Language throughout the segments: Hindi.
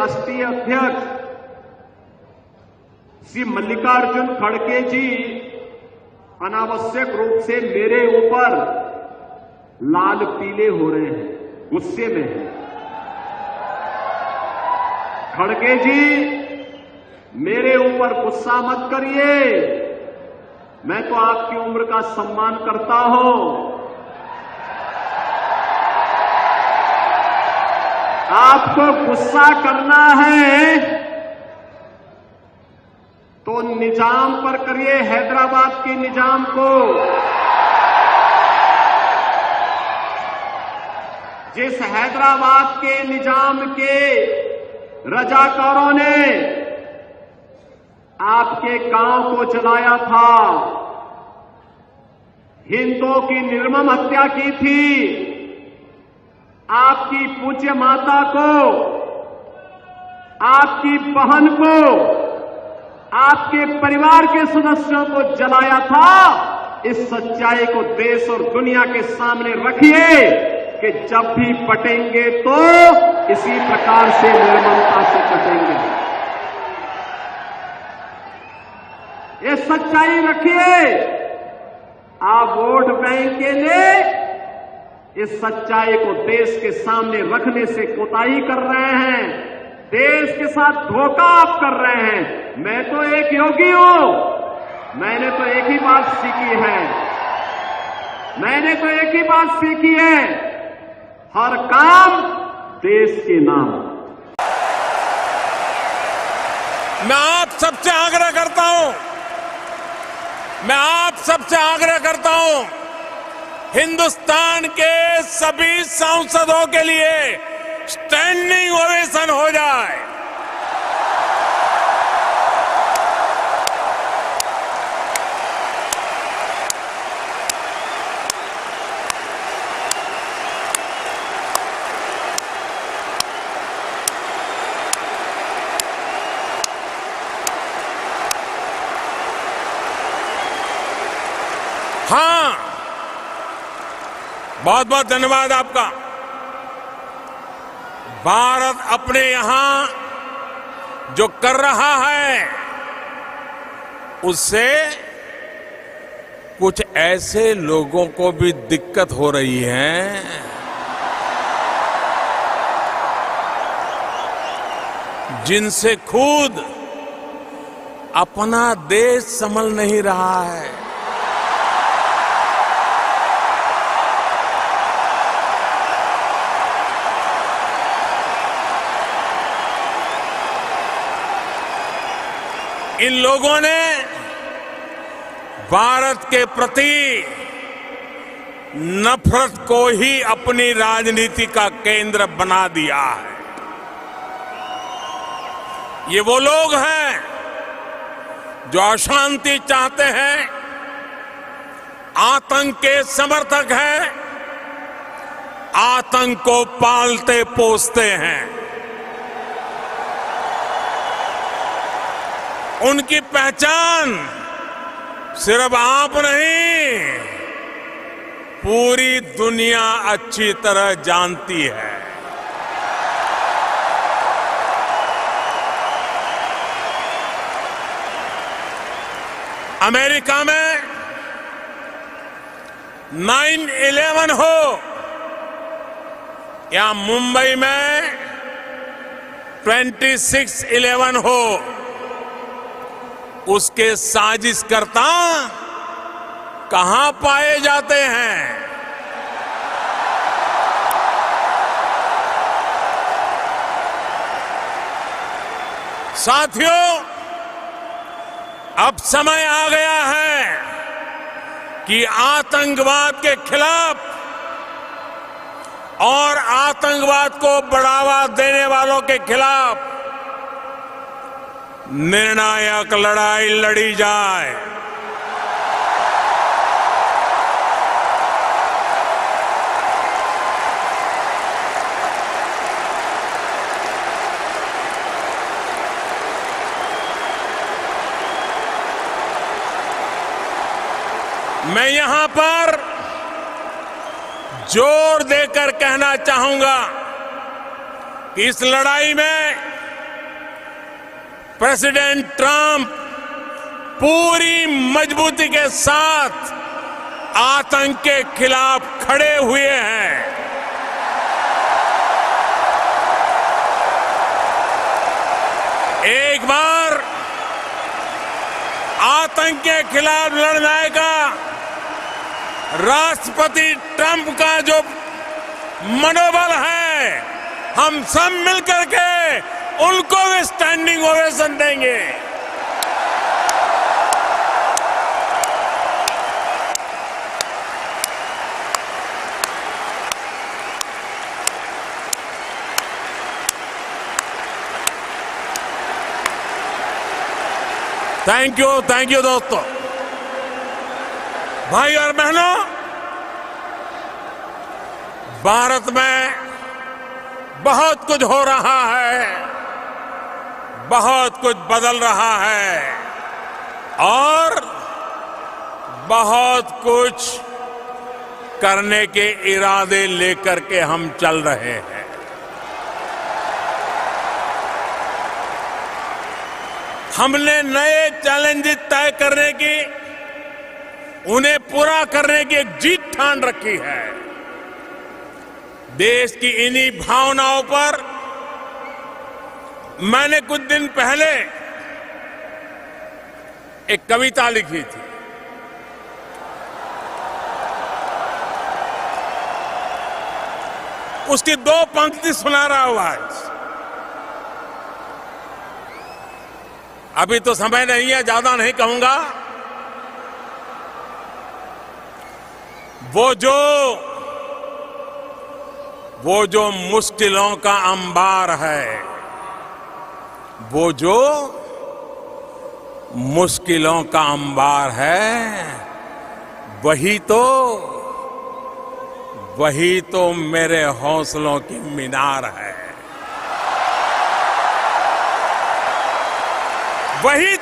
राष्ट्रीय अध्यक्ष श्री मल्लिकार्जुन खड़गे जी अनावश्यक रूप से मेरे ऊपर लाल पीले हो रहे हैं, गुस्से में हैं। खड़गे जी, मेरे ऊपर गुस्सा मत करिए, मैं तो आपकी उम्र का सम्मान करता हूं। आपको गुस्सा करना है तो निजाम पर करिए, हैदराबाद के निजाम को, जिस हैदराबाद के निजाम के रजाकारों ने आपके गांव को जलाया था, हिंदुओं की निर्मम हत्या की थी, आपकी पूज्य माता को, आपकी बहन को, आपके परिवार के सदस्यों को जलाया था। इस सच्चाई को देश और दुनिया के सामने रखिए कि जब भी पटेंगे तो इसी प्रकार से निर्ममता से पटेंगे। ये सच्चाई रखिए। आप वोट बैंक के लिए इस सच्चाई को देश के सामने रखने से कोताही कर रहे हैं, देश के साथ धोखा आप कर रहे हैं। मैं तो एक योगी हूं, मैंने तो एक ही बात सीखी है, मैंने तो एक ही बात सीखी है, हर काम देश के नाम। मैं आप सबसे आग्रह करता हूं, मैं आप सबसे आग्रह करता हूं, हिंदुस्तान के सभी सांसदों के लिए स्टैंडिंग ओवेशन हो जाए। हां, बहुत बहुत धन्यवाद आपका। भारत अपने यहां जो कर रहा है उससे कुछ ऐसे लोगों को भी दिक्कत हो रही है जिनसे खुद अपना देश संभल नहीं रहा है। इन लोगों ने भारत के प्रति नफरत को ही अपनी राजनीति का केंद्र बना दिया है। ये वो लोग हैं जो अशांति चाहते हैं, आतंक के समर्थक हैं, आतंक को पालते पोसते हैं। उनकी पहचान सिर्फ आप नहीं, पूरी दुनिया अच्छी तरह जानती है। अमेरिका में 9/11 हो या मुंबई में 26/11 हो, उसके साजिशकर्ता कहां पाए जाते हैं? साथियों, अब समय आ गया है कि आतंकवाद के खिलाफ और आतंकवाद को बढ़ावा देने वालों के खिलाफ निर्णायक लड़ाई लड़ी जाए। मैं यहां पर जोर देकर कहना चाहूंगा कि इस लड़ाई में प्रेसिडेंट ट्रंप पूरी मजबूती के साथ आतंक के खिलाफ खड़े हुए हैं। एक बार आतंक के खिलाफ लड़ने का राष्ट्रपति ट्रंप का जो मनोबल है, हम सब मिलकर के उनको भी स्टैंडिंग ओवेशन देंगे। थैंक यू दोस्तों, भाई और बहनों, भारत में बहुत कुछ हो रहा है, बहुत कुछ बदल रहा है और बहुत कुछ करने के इरादे लेकर के हम चल रहे हैं। हमने नए चैलेंजेस तय करने की, उन्हें पूरा करने की एक जीत ठान रखी है। देश की इन्हीं भावनाओं पर मैंने कुछ दिन पहले एक कविता लिखी थी। उसकी 2 पंक्ति सुना रहा हूं आज। अभी तो समय नहीं है, ज्यादा नहीं कहूंगा। वो जो मुश्किलों का अंबार है, वो जो मुश्किलों का अंबार है, वही तो मेरे हौसलों की मीनार है। वही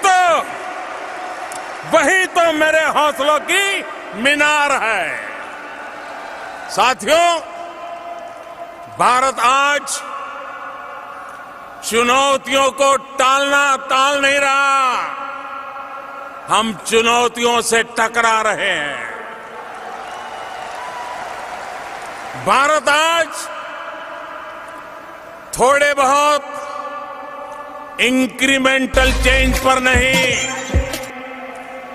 तो मेरे हौसलों की मीनार है। साथियों, भारत आज चुनौतियों को टाल नहीं रहा, हम चुनौतियों से टकरा रहे हैं। भारत आज थोड़े बहुत इंक्रीमेंटल चेंज पर नहीं,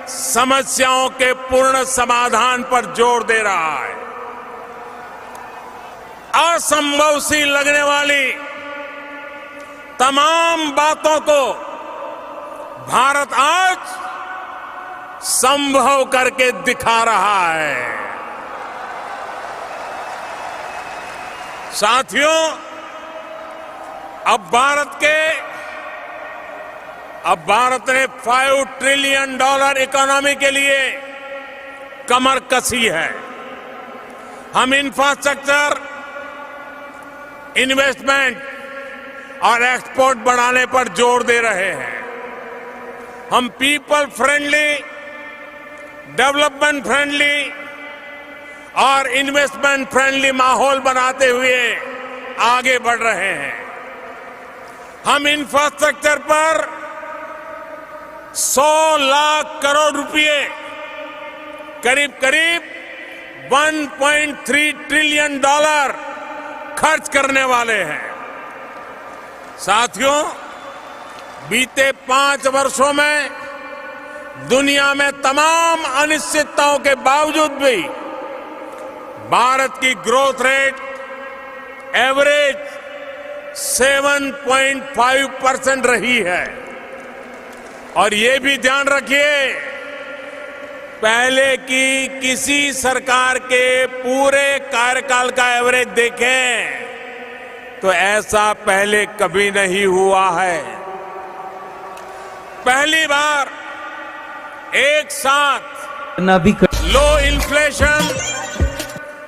समस्याओं के पूर्ण समाधान पर जोर दे रहा है। असंभव सी लगने वाली तमाम बातों को भारत आज संभव करके दिखा रहा है। साथियों, अब भारत ने $5 ट्रिलियन इकोनॉमी के लिए कमर कसी है। हम इंफ्रास्ट्रक्चर, इन्वेस्टमेंट और एक्सपोर्ट बढ़ाने पर जोर दे रहे हैं। हम पीपल फ्रेंडली, डेवलपमेंट फ्रेंडली और इन्वेस्टमेंट फ्रेंडली माहौल बनाते हुए आगे बढ़ रहे हैं। हम इंफ्रास्ट्रक्चर पर 100 लाख करोड़ रुपए, करीब 1.3 ट्रिलियन खर्च करने वाले हैं। साथियों, बीते 5 वर्षों में दुनिया में तमाम अनिश्चितताओं के बावजूद भी भारत की ग्रोथ रेट एवरेज 7.5% रही है। और ये भी ध्यान रखिए, पहले की किसी सरकार के पूरे कार्यकाल का एवरेज देखें तो ऐसा पहले कभी नहीं हुआ है। पहली बार एक साथ लो इन्फ्लेशन,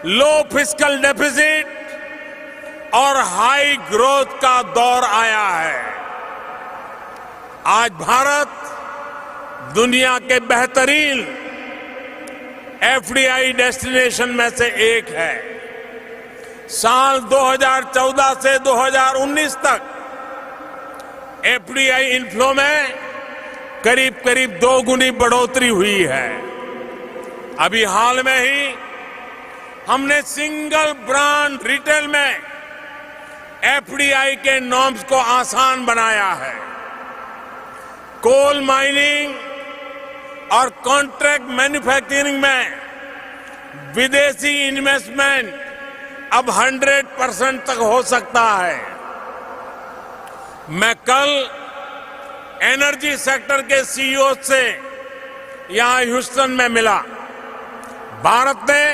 लो फिस्कल डेफिसिट और हाई ग्रोथ का दौर आया है। आज भारत दुनिया के बेहतरीन एफडीआई डेस्टिनेशन में से एक है। साल 2014 से 2019 तक एफडीआई इनफ्लो में करीब करीब 2 गुनी बढ़ोतरी हुई है। अभी हाल में ही हमने सिंगल ब्रांड रिटेल में एफडीआई के नॉर्म्स को आसान बनाया है। कोल माइनिंग और कॉन्ट्रैक्ट मैन्युफैक्चरिंग में विदेशी इन्वेस्टमेंट अब 100% तक हो सकता है। मैं कल एनर्जी सेक्टर के सीईओ से यहां ह्यूस्टन में मिला। भारत ने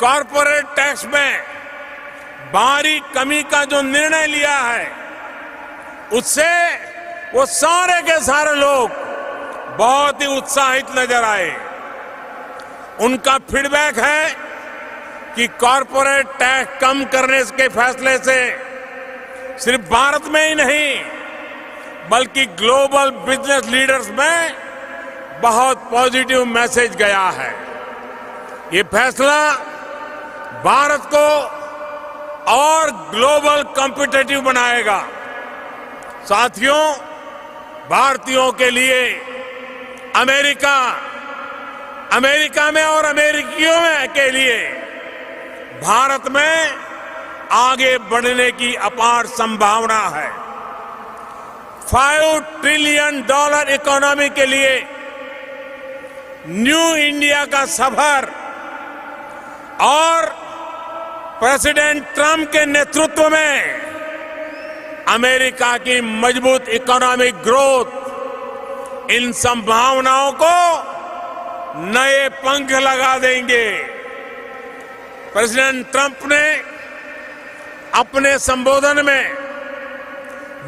कॉरपोरेट टैक्स में भारी कमी का जो निर्णय लिया है, उससे वो सारे के सारे लोग बहुत ही उत्साहित नजर आए। उनका फीडबैक है कि कॉरपोरेट टैक्स कम करने के फैसले से सिर्फ भारत में ही नहीं बल्कि ग्लोबल बिजनेस लीडर्स में बहुत पॉजिटिव मैसेज गया है। ये फैसला भारत को और ग्लोबल कॉम्पिटिटिव बनाएगा। साथियों, भारतीयों के लिए अमेरिका में और अमेरिकियों के लिए भारत में आगे बढ़ने की अपार संभावना है। $5 ट्रिलियन इकोनॉमी के लिए न्यू इंडिया का सफर और प्रेसिडेंट ट्रंप के नेतृत्व में अमेरिका की मजबूत इकोनॉमिक ग्रोथ इन संभावनाओं को नए पंख लगा देंगे। प्रेसिडेंट ट्रंप ने अपने संबोधन में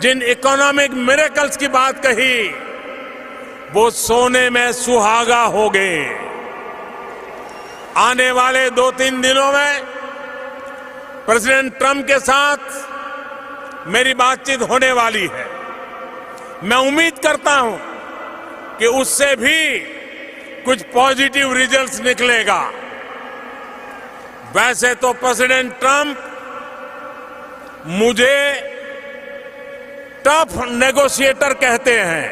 जिन इकोनॉमिक मिरेकल्स की बात कही, वो सोने में सुहागा हो गए। आने वाले 2-3 दिनों में प्रेसिडेंट ट्रंप के साथ मेरी बातचीत होने वाली है। मैं उम्मीद करता हूं कि उससे भी कुछ पॉजिटिव रिजल्ट्स निकलेगा। वैसे तो प्रेसिडेंट ट्रंप मुझे टफ नेगोशिएटर कहते हैं,